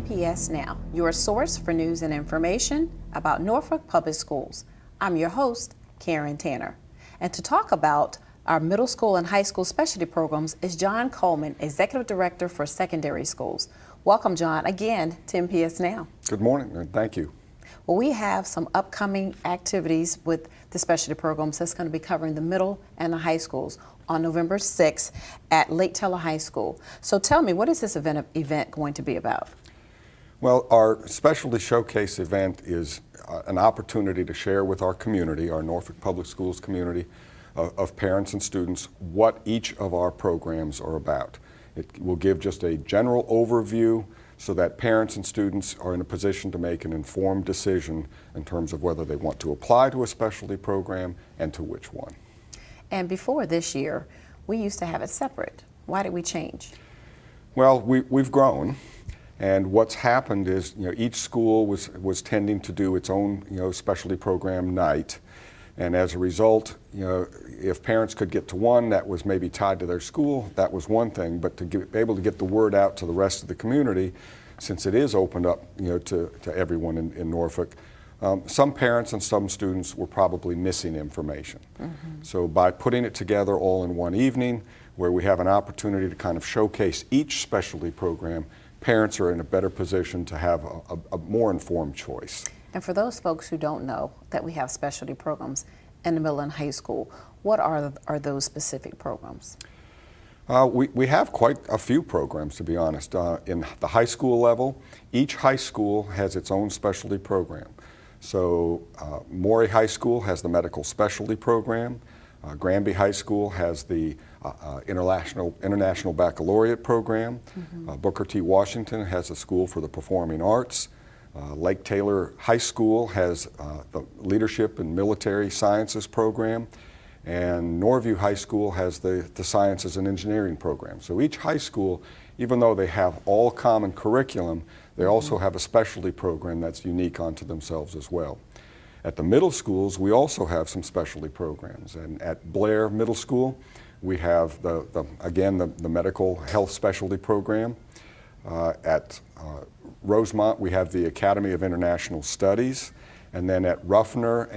NPS Now, your source for news and information about Norfolk Public Schools. I'm your host, Karen Tanner. And to talk about our middle school and high school specialty programs is John Coleman, Executive Director for Secondary Schools. Welcome, John, again to NPS Now. Good morning, and thank you. Well, we have some upcoming activities with the specialty programs that's going to be covering the middle and the high schools on November 6th at Lake Teller High School. So tell me, what is this event going to be about? Well, our Specialty Showcase event is an opportunity to share with our community, our Norfolk Public Schools community of parents and students, what each of our programs are about. It will give just a general overview so that parents and students are in a position to make an informed decision in terms of whether they want to apply to a specialty program and to which one. And before this year, we used to have it separate. Why did we change? Well, we've grown, and what's happened is, each school was tending to do its own, specialty program night, and as a result, if parents could get to one that was maybe tied to their school, that was one thing, but to be able to get the word out to the rest of the community, since it is opened up, to everyone in Norfolk, some parents and some students were probably missing information. Mm-hmm. So by putting it together all in one evening, where we have an opportunity to kind of showcase each specialty program, parents are in a better position to have a more informed choice. And for those folks who don't know that we have specialty programs in the middle and high school, what are those specific programs? We have quite a few programs, to be honest. In the high school level, each high school has its own specialty program. So Morey High School has the medical specialty program. Granby High School has the International Baccalaureate program. Mm-hmm. Booker T. Washington has a school for the performing arts. Lake Taylor High School has the Leadership and Military Sciences program. And Norview High School has the Sciences and Engineering program. So each high school, even though they have all common curriculum, they also have a specialty program that's unique unto themselves as well. At the middle schools, we also have some specialty programs. And at Blair Middle School, we have again the medical health specialty program. At Rosemont, we have the Academy of International Studies. And then at Ruffner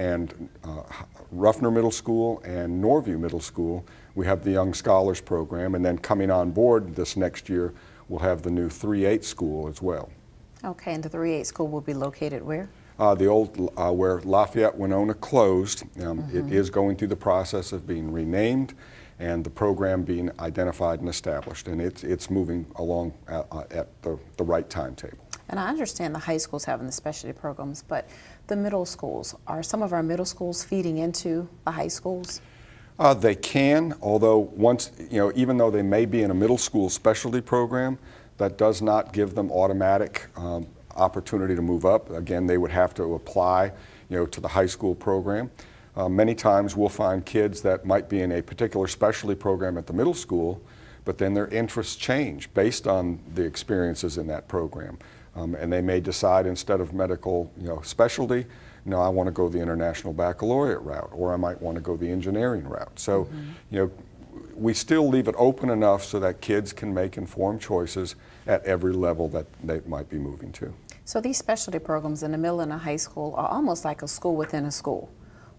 Middle School and Norview Middle School, we have the Young Scholars Program. And then coming on board this next year, we'll have the new 3-8 school as well. Okay, and the 3-8 school will be located where? The old, where Lafayette Winona closed. Mm-hmm. It is going through the process of being renamed and the program being identified and established. And it's moving along at the right timetable. And I understand the high schools having the specialty programs, but the middle schools, are some of our middle schools feeding into the high schools? They can, although even though they may be in a middle school specialty program, that does not give them automatic opportunity to move up. Again, they would have to apply, to the high school program. Many times we'll find kids that might be in a particular specialty program at the middle school, but then their interests change based on the experiences in that program. And they may decide, instead of medical specialty, no, I want to go the International Baccalaureate route, or I might want to go the engineering route. So, we still leave it open enough so that kids can make informed choices at every level that they might be moving to. So these specialty programs in the middle and the high school are almost like a school within a school.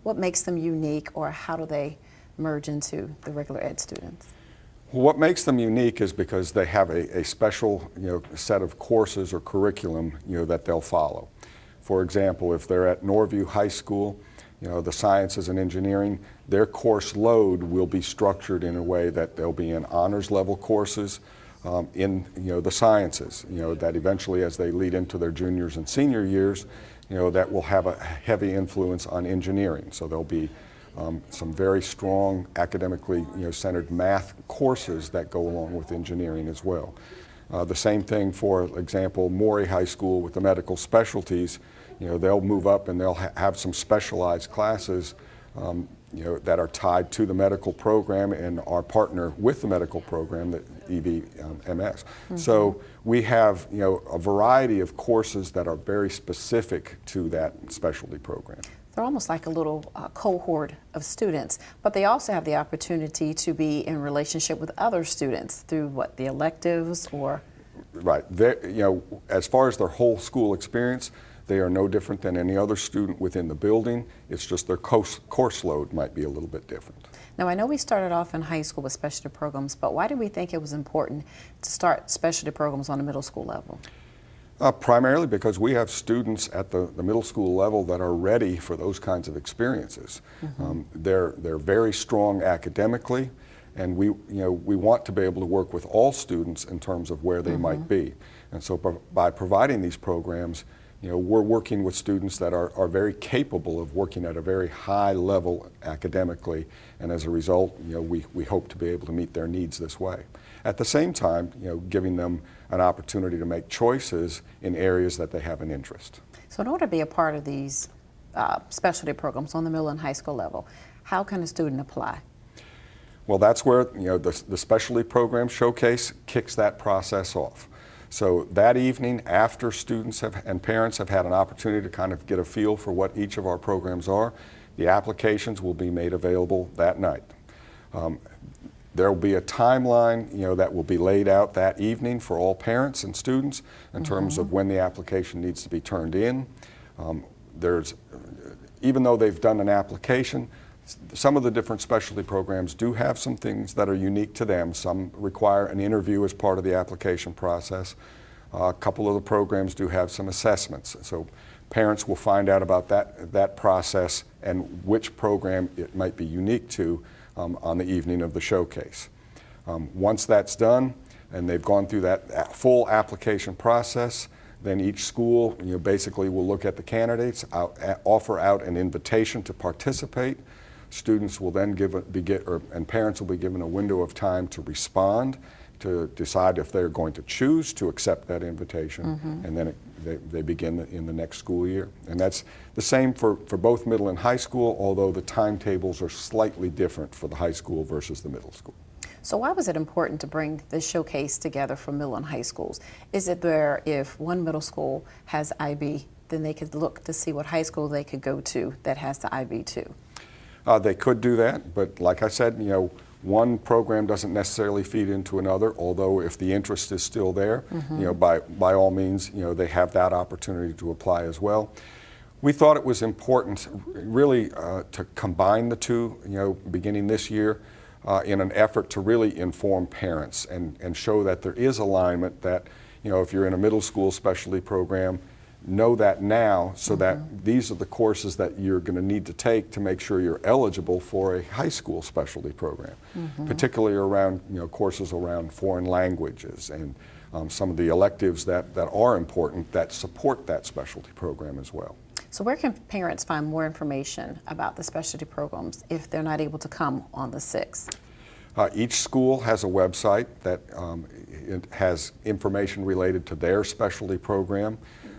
What makes them unique, or how do they merge into the regular ed students? Well, what makes them unique is because they have a special set of courses or curriculum that they'll follow. For example, if they're at Norview High School, the Sciences and Engineering, their course load will be structured in a way that they'll be in honors level courses in the sciences, that eventually, as they lead into their juniors and senior years, that will have a heavy influence on engineering. So there'll be some very strong academically centered math courses that go along with engineering as well. The same thing, for example, Morey High School with the medical specialties. They'll move up and they'll have some specialized classes that are tied to the medical program and are partner with the medical program, the EVMS. Mm-hmm. So we have a variety of courses that are very specific to that specialty program. They're almost like a little cohort of students, but they also have the opportunity to be in relationship with other students through what, the electives or? Right. As far as their whole school experience, they are no different than any other student within the building. It's just their course load might be a little bit different. Now, I know we started off in high school with specialty programs, but why did we think it was important to start specialty programs on the middle school level? Primarily because we have students at the middle school level that are ready for those kinds of experiences. They're very strong academically, and we want to be able to work with all students in terms of where they might be. And so by providing these programs, we're working with students that are very capable of working at a very high level academically, and as a result, we hope to be able to meet their needs this way. At the same time, giving them an opportunity to make choices in areas that they have an interest. So in order to be a part of these specialty programs on the middle and high school level, how can a student apply? Well, that's where the Specialty Programs Showcase kicks that process off. So that evening, after students and parents have had an opportunity to kind of get a feel for what each of our programs are, the applications will be made available that night. There will be a timeline, that will be laid out that evening for all parents and students in terms of when the application needs to be turned in. Even though they've done an application, some of the different specialty programs do have some things that are unique to them. Some require an interview as part of the application process. A couple of the programs do have some assessments. So parents will find out about that process and which program it might be unique to on the evening of the showcase. Once that's done and they've gone through that full application process, then each school basically will look at the candidates, offer out an invitation to participate. Students will then and parents will be given a window of time to respond, to decide if they're going to choose to accept that invitation, and then they begin in the next school year. And that's the same for both middle and high school, although the timetables are slightly different for the high school versus the middle school. So why was it important to bring this showcase together for middle and high schools? Is it where if one middle school has IB, then they could look to see what high school they could go to that has the IB too? They could do that, but like I said, one program doesn't necessarily feed into another, although if the interest is still there, by all means, they have that opportunity to apply as well. We thought it was important really to combine the two, beginning this year, in an effort to really inform parents and show that there is alignment, that if you're in a middle school specialty program, know that now, so that these are the courses that you're going to need to take to make sure you're eligible for a high school specialty program, particularly around courses around foreign languages and some of the electives that are important that support that specialty program as well. So where can parents find more information about the specialty programs if they're not able to come on the 6th? Each school has a website that it has information related to their specialty program.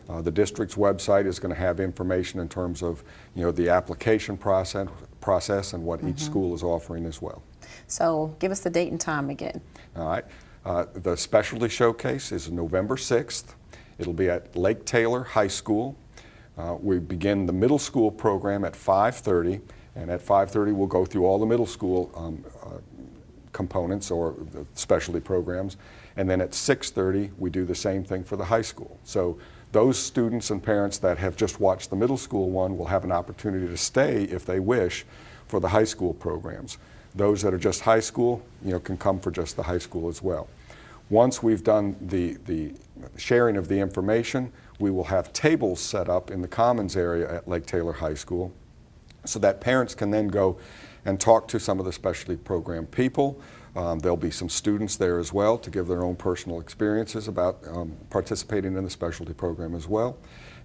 The district's website is going to have information in terms of the application process and what each school is offering as well. So give us the date and time again. All right. The Specialty Showcase is November 6th. It'll be at Lake Taylor High School. We begin the middle school program at 5:30, and at 5:30 we'll go through all the middle school components or the specialty programs, and then at 6:30 we do the same thing for the high school. So those students and parents that have just watched the middle school one will have an opportunity to stay, if they wish, for the high school programs. Those that are just high school, can come for just the high school as well. Once we've done the sharing of the information, we will have tables set up in the Commons area at Lake Taylor High School so that parents can then go and talk to some of the specialty program people. There'll be some students there as well to give their own personal experiences about participating in the specialty program as well.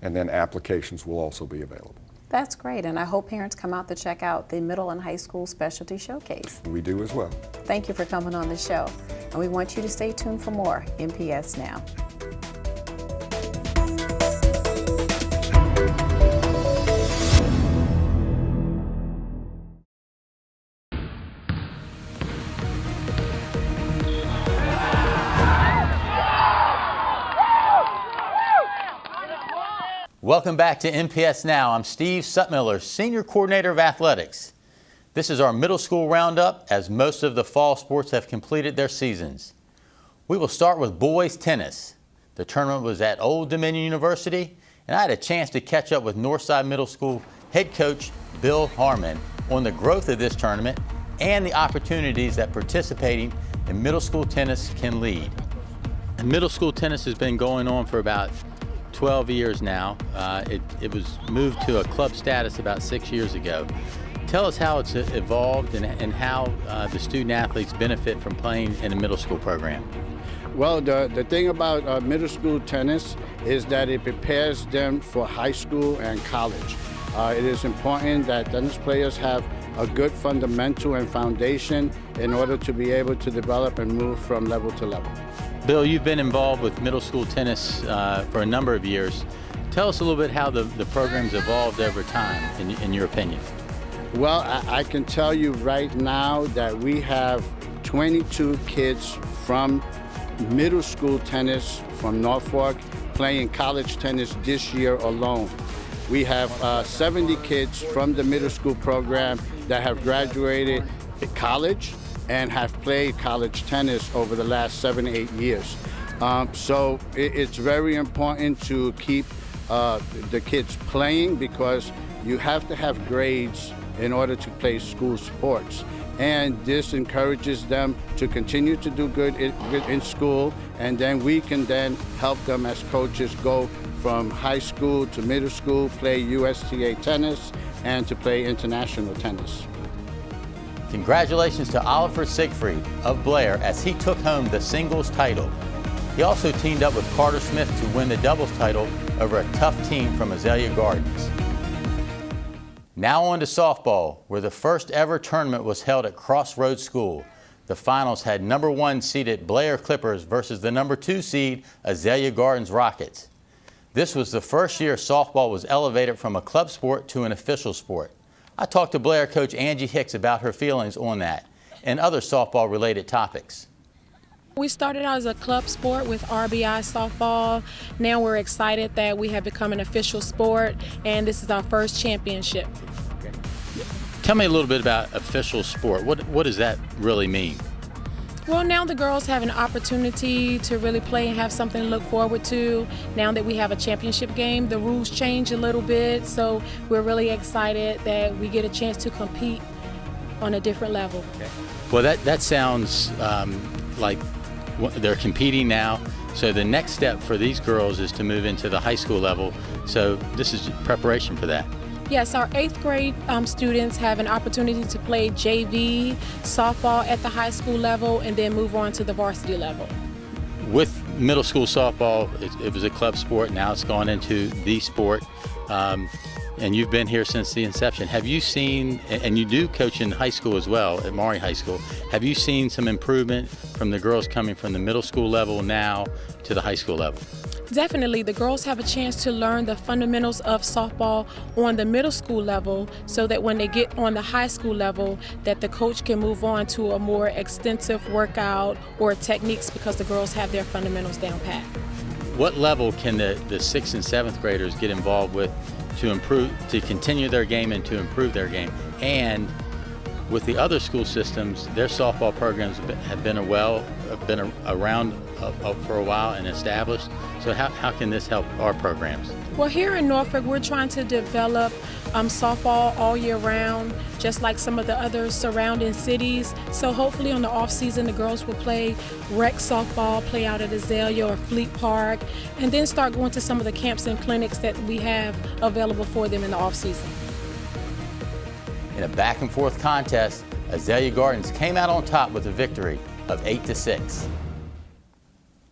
And then applications will also be available. That's great, and I hope parents come out to check out the Middle and High School Specialty Showcase. We do as well. Thank you for coming on the show, and we want you to stay tuned for more NPS Now. Welcome back to NPS Now. I'm Steve Sutmiller, Senior Coordinator of Athletics. This is our middle school roundup as most of the fall sports have completed their seasons. We will start with boys tennis. The tournament was at Old Dominion University, and I had a chance to catch up with Northside Middle School head coach Bill Harmon on the growth of this tournament and the opportunities that participating in middle school tennis can lead. And middle school tennis has been going on for about 12 years now. It was moved to a club status about 6 years ago. Tell us how it's evolved and how the student athletes benefit from playing in a middle school program. Well, the thing about middle school tennis is that it prepares them for high school and college. It is important that tennis players have a good fundamental and foundation in order to be able to develop and move from level to level. Bill, you've been involved with middle school tennis for a number of years. Tell us a little bit how the program's evolved over time, in your opinion. Well, I can tell you right now that we have 22 kids from middle school tennis from Norfolk playing college tennis this year alone. We have 70 kids from the middle school program that have graduated college and have played college tennis over the last 7 to 8 years. So it's very important to keep the kids playing because you have to have grades in order to play school sports. And this encourages them to continue to do good in school, and then we can then help them as coaches go from high school to middle school, play USTA tennis, and to play international tennis. Congratulations to Oliver Siegfried of Blair as he took home the singles title. He also teamed up with Carter Smith to win the doubles title over a tough team from Azalea Gardens. Now on to softball, where the first ever tournament was held at Crossroads School. The finals had number 1 seeded Blair Clippers versus the number 2 seed Azalea Gardens Rockets. This was the first year softball was elevated from a club sport to an official sport. I talked to Blair coach Angie Hicks about her feelings on that and other softball related topics. We started out as a club sport with RBI softball. Now we're excited that we have become an official sport, and this is our first championship. Tell me a little bit about official sport. What does that really mean? Well, now the girls have an opportunity to really play and have something to look forward to. Now that we have a championship game, the rules change a little bit, so we're really excited that we get a chance to compete on a different level. Okay. Well, that sounds like they're competing now. So the next step for these girls is to move into the high school level. So this is preparation for that. Yes, our 8th grade students have an opportunity to play JV softball at the high school level and then move on to the varsity level. With middle school softball, it was a club sport. Now it's gone into the sport. And you've been here since the inception. Have you seen, and you do coach in high school as well, at Maury High School, have you seen some improvement from the girls coming from the middle school level now to the high school level? Definitely, the girls have a chance to learn the fundamentals of softball on the middle school level so that when they get on the high school level, that the coach can move on to a more extensive workout or techniques because the girls have their fundamentals down pat. What level can the 6th and 7th graders get involved with to continue their game and to improve their game? And with the other school systems, their softball programs have been around for a while and established. So how can this help our programs? Well, here in Norfolk, we're trying to develop softball all year round, just like some of the other surrounding cities. So hopefully on the off season, the girls will play rec softball, play out at Azalea or Fleet Park, and then start going to some of the camps and clinics that we have available for them in the off season. In a back and forth contest, Azalea Gardens came out on top with a victory of 8-6.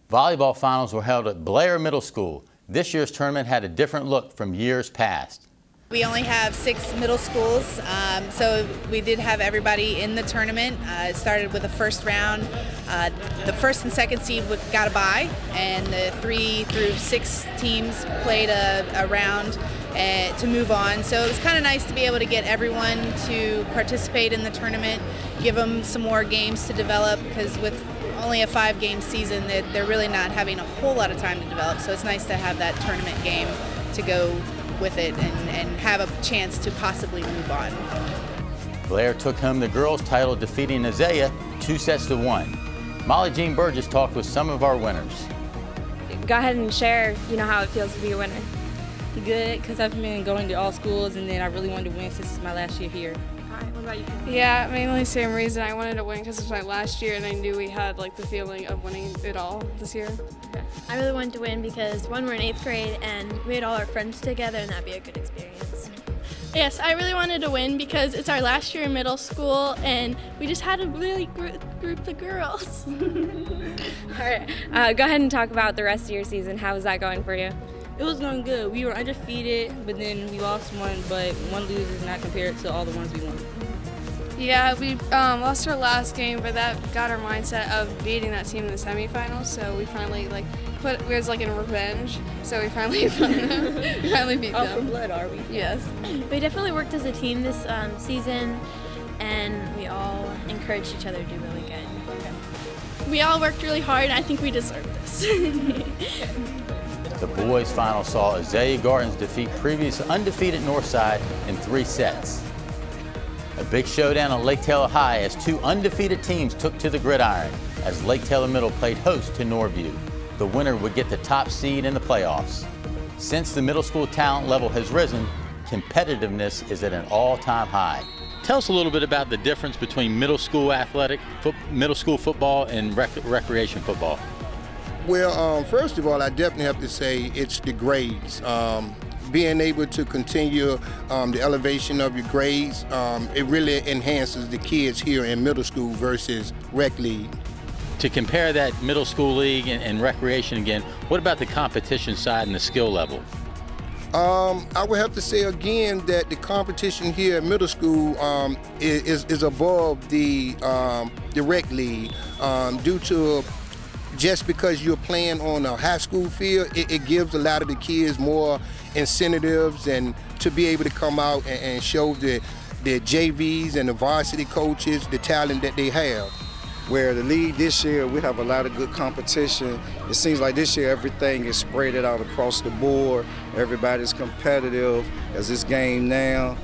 Volleyball finals were held at Blair Middle School. This year's tournament had a different look from years past. We only have 6 middle schools, so we did have everybody in the tournament. It started with the first round. The first and second seed got a bye, and the 3 through 6 teams played a round to move on. So it was kind of nice to be able to get everyone to participate in the tournament, give them some more games to develop, because with only a 5-game season, they're really not having a whole lot of time to develop. So it's nice to have that tournament game to go with it and have a chance to possibly move on. Blair took home the girls' title, defeating Azalea 2-1. Molly Jean Burgess talked with some of our winners. go ahead and share, how it feels to be a winner. Good, because I've been going to all schools, and then I really wanted to win since it's my last year here. All right, what about you? Yeah, mainly same reason. I wanted to win because it's my last year, and I knew we had the feeling of winning it all this year. I really wanted to win because, one, we're in 8th grade, and we had all our friends together, and that'd be a good experience. Yes, I really wanted to win because it's our last year in middle school, and we just had a really group of girls. All right, go ahead and talk about the rest of your season. How was that going for you? It was going good. We were undefeated, but then we lost one, but one lose is not compared to all the ones we won. Yeah, we lost our last game, but that got our mindset of beating that team in the semifinals. So we finally it was in revenge. So we finally beat them. All for blood, are we? Yes. We definitely worked as a team this season, and we all encouraged each other to do really good. We all worked really hard, and I think we deserve this. The boys' final saw Azalea Gardens defeat previous undefeated Northside in 3 sets. A big showdown on Lake Taylor High as 2 undefeated teams took to the gridiron as Lake Taylor Middle played host to Norview. The winner would get the top seed in the playoffs. Since the middle school talent level has risen, competitiveness is at an all-time high. Tell us a little bit about the difference between middle school middle school football and recreation football. Well, first of all, I definitely have to say it's the grades. Being able to continue the elevation of your grades, it really enhances the kids here in middle school versus rec league. To compare that middle school league and recreation again, what about the competition side and the skill level? I would have to say again that the competition here at middle school is above the rec league due to just because you're playing on a high school field, it gives a lot of the kids more incentives and to be able to come out and show the JVs and the varsity coaches the talent that they have. Where the league this year, we have a lot of good competition. It seems like this year everything is spread out across the board. Everybody's competitive as this game now.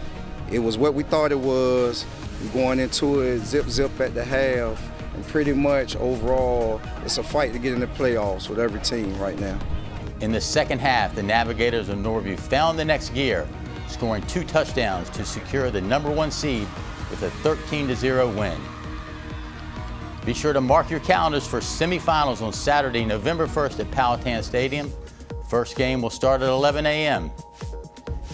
It was what we thought it was. We're going into it zip at the half. And pretty much overall, it's a fight to get in the playoffs with every team right now. In the second half, the Navigators of Norview found the next gear, scoring 2 touchdowns to secure the #1 seed with a 13-0 win. Be sure to mark your calendars for semifinals on Saturday, November 1st at Powhatan Stadium. First game will start at 11 a.m.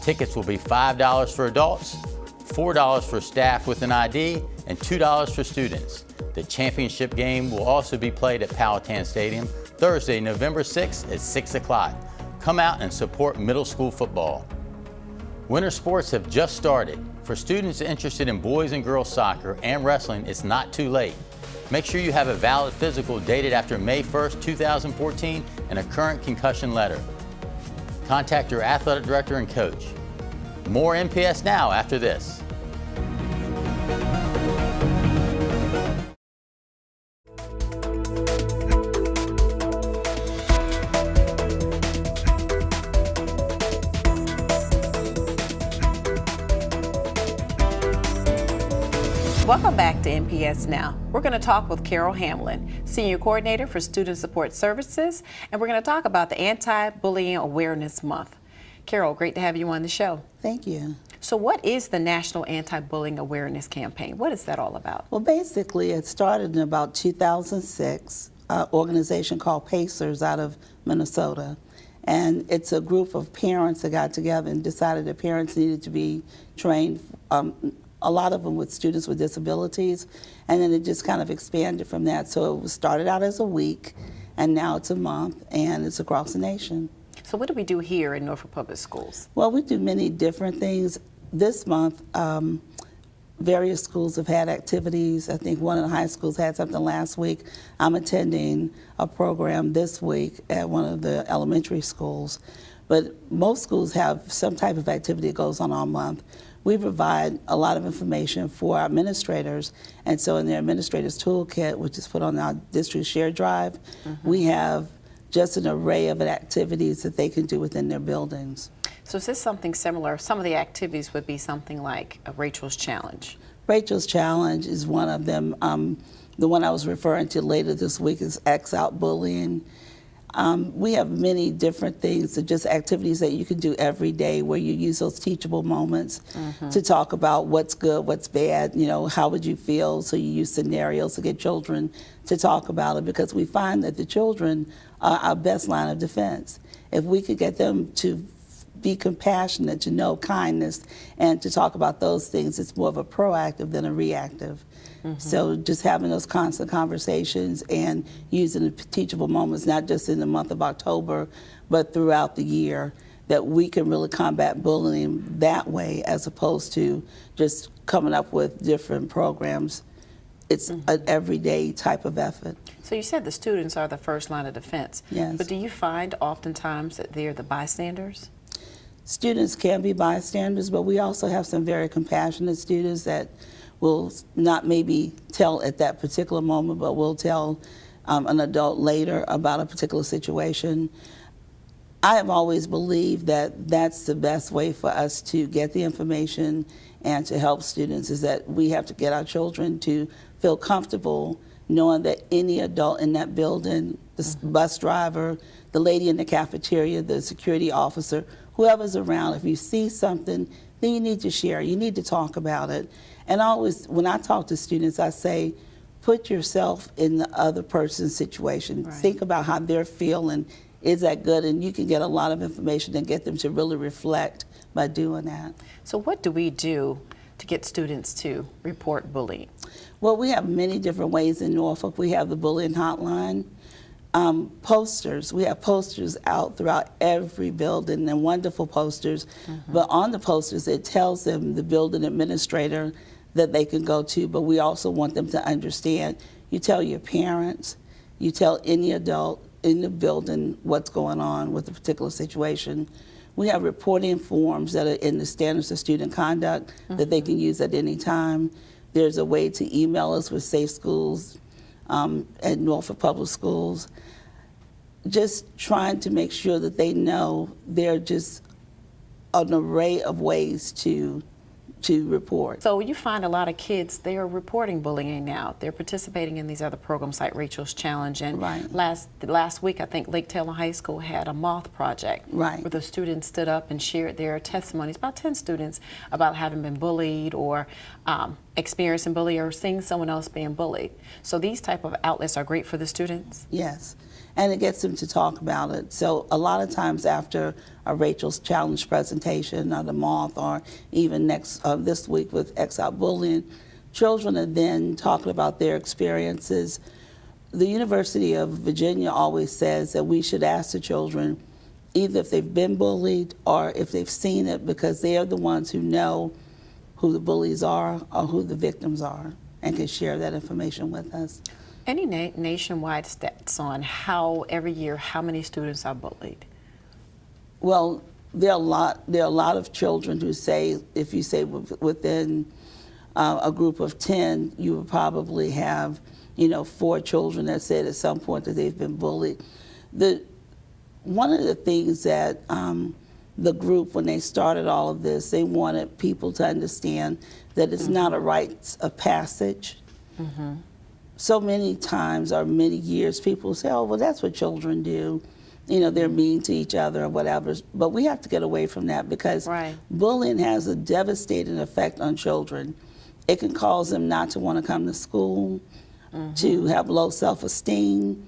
Tickets will be $5 for adults, $4 for staff with an ID, and $2 for students. The championship game will also be played at Powhatan Stadium Thursday, November 6th at 6 o'clock. Come out and support middle school football. Winter sports have just started. For students interested in boys and girls soccer and wrestling, it's not too late. Make sure you have a valid physical dated after May 1st, 2014 and a current concussion letter. Contact your athletic director and coach. More NPS Now after this. Welcome back to NPS Now. We're going to talk with Carol Hamlin, Senior Coordinator for Student Support Services, and we're going to talk about the Anti-Bullying Awareness Month. Carol, great to have you on the show. Thank you. So what is the National Anti-Bullying Awareness Campaign? What is that all about? Well, basically, it started in about 2006, an organization called Pacers out of Minnesota. And it's a group of parents that got together and decided that parents needed to be trained, a lot of them with students with disabilities, and then it just kind of expanded from that. So it started out as a week, and now it's a month, and it's across the nation. So what do we do here in Norfolk Public Schools? Well, we do many different things. This month, various schools have had activities. I think one of the high schools had something last week. I'm attending a program this week at one of the elementary schools. But most schools have some type of activity that goes on all month. We provide a lot of information for our administrators, and so in their administrators toolkit, which is put on our district share drive, we have just an array of activities that they can do within their buildings. So is this something similar? Some of the activities would be something like a Rachel's Challenge. Rachel's Challenge is one of them. The one I was referring to later this week is X Out Bullying. We have many different things, just activities that you can do every day where you use those teachable moments to talk about what's good, what's bad, how would you feel? So you use scenarios to get children to talk about it, because we find that the children are our best line of defense. If we could get them to be compassionate, to know kindness, and to talk about those things, it's more of a proactive than a reactive. So just having those constant conversations and using the teachable moments, not just in the month of October, but throughout the year, that we can really combat bullying that way, as opposed to just coming up with different programs. It's an everyday type of effort. So you said the students are the first line of defense. Yes. But do you find oftentimes that they're the bystanders? Students can be bystanders, but we also have some very compassionate students that will not maybe tell at that particular moment, but will tell an adult later about a particular situation. I have always believed that that's the best way for us to get the information and to help students, is that we have to get our children to feel comfortable knowing that any adult in that building, the bus driver, the lady in the cafeteria, the security officer, whoever's around, if you see something, then you need to share, you need to talk about it. And always, when I talk to students, I say, put yourself in the other person's situation. Right. Think about how they're feeling. Is that good? And you can get a lot of information and get them to really reflect by doing that. So what do we do to get students to report bullying? Well, we have many different ways in Norfolk. We have the bullying hotline. Posters, we have posters out throughout every building, and wonderful posters. But on the posters, it tells them the building administrator that they can go to, but we also want them to understand, you tell your parents, you tell any adult in the building what's going on with a particular situation. We have reporting forms that are in the standards of student conduct that they can use at any time. There's a way to email us with Safe Schools at Norfolk Public Schools. Just trying to make sure that they know there are just an array of ways to report. So you find a lot of kids, they are reporting bullying now. They're participating in these other programs like Rachel's Challenge. And last week, I think Lake Taylor High School had a moth project where the students stood up and shared their testimonies, about 10 students, about having been bullied or experiencing bullying or seeing someone else being bullied. So these type of outlets are great for the students? Yes. And it gets them to talk about it. So a lot of times after a Rachel's Challenge presentation or the moth, or even this week with X Out Bullying, children are then talking about their experiences. The University of Virginia always says that we should ask the children either if they've been bullied or if they've seen it, because they are the ones who know who the bullies are or who the victims are and can share that information with us. Any nationwide stats on how every year how many students are bullied? Well, there are a lot of children who say, if you say within a group of 10, you would probably have 4 children that said at some point that they've been bullied. One of the things that the group, when they started all of this, they wanted people to understand that it's not a rite of passage. So many times or many years people say, oh, well, that's what children do. They're mean to each other or whatever. But we have to get away from that, because bullying has a devastating effect on children. It can cause them not to want to come to school, to have low self-esteem,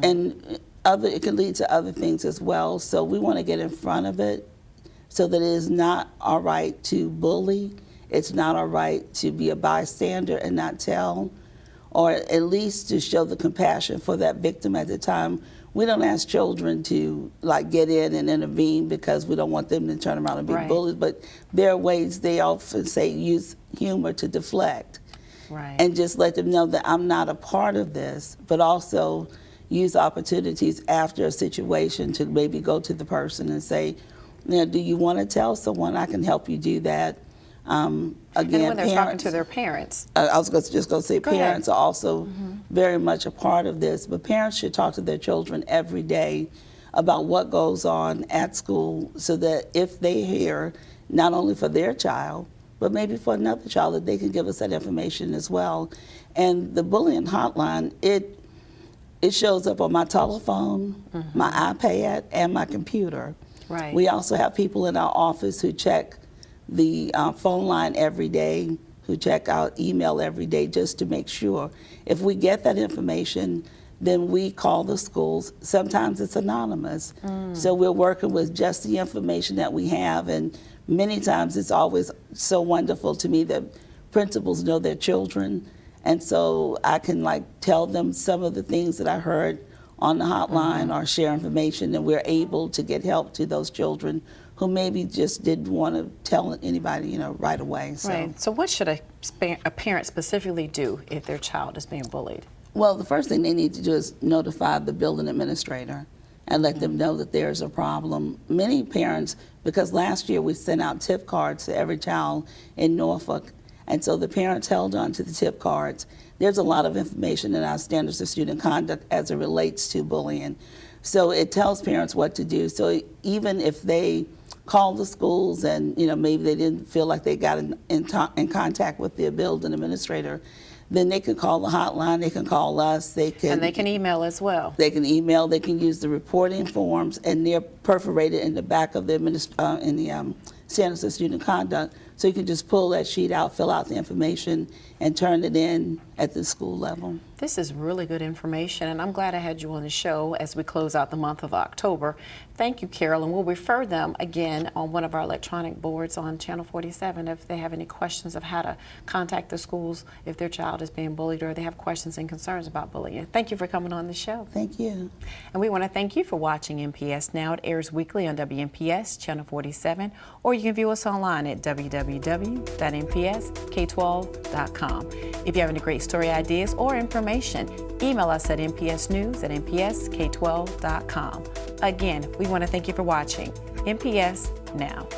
and it can lead to other things as well. So we want to get in front of it so that it is not all right to bully. It's not all right to be a bystander and not tell, or at least to show the compassion for that victim at the time. We don't ask children to get in and intervene because we don't want them to turn around and be bullied, but there are ways, they often say, use humor to deflect. And just let them know that I'm not a part of this, but also use opportunities after a situation to maybe go to the person and say, do you want to tell someone? I can help you do that. Again, and when they're talking to their parents. I was just going to say parents are also very much a part of this, but parents should talk to their children every day about what goes on at school, so that if they hear, not only for their child, but maybe for another child, that they can give us that information as well. And the bullying hotline, it it shows up on my telephone, my iPad, and my computer. Right. We also have people in our office who check the phone line every day, who check out email every day just to make sure. If we get that information, then we call the schools. Sometimes it's anonymous. So we're working with just the information that we have, and many times it's always so wonderful to me that principals know their children, and so I can tell them some of the things that I heard on the hotline or share information, and we're able to get help to those children who maybe just didn't want to tell anybody, right away. So. Right. So what should a parent specifically do if their child is being bullied? Well, the first thing they need to do is notify the building administrator and let them know that there's a problem. Many parents, because last year we sent out tip cards to every child in Norfolk, and so the parents held on to the tip cards. There's a lot of information in our standards of student conduct as it relates to bullying. So it tells parents what to do. So even if they call the schools and maybe they didn't feel like they got in contact with their building administrator, then they can call the hotline, they can call us, and they can email as well. They can email, they can use the reporting forms, and they're perforated in the back of the standards of student conduct. So you can just pull that sheet out, fill out the information, and turn it in at the school level. This is really good information, and I'm glad I had you on the show as we close out the month of October. Thank you, Carol, and we'll refer them again on one of our electronic boards on Channel 47 if they have any questions of how to contact the schools if their child is being bullied or they have questions and concerns about bullying. Thank you for coming on the show. Thank you. And we want to thank you for watching NPS Now. It airs weekly on WNPS Channel 47, or you can view us online at www.npsk12.com. If you have any great story ideas or information, email us at npsnews@npsk12.com. Again, we want to thank you for watching NPS Now.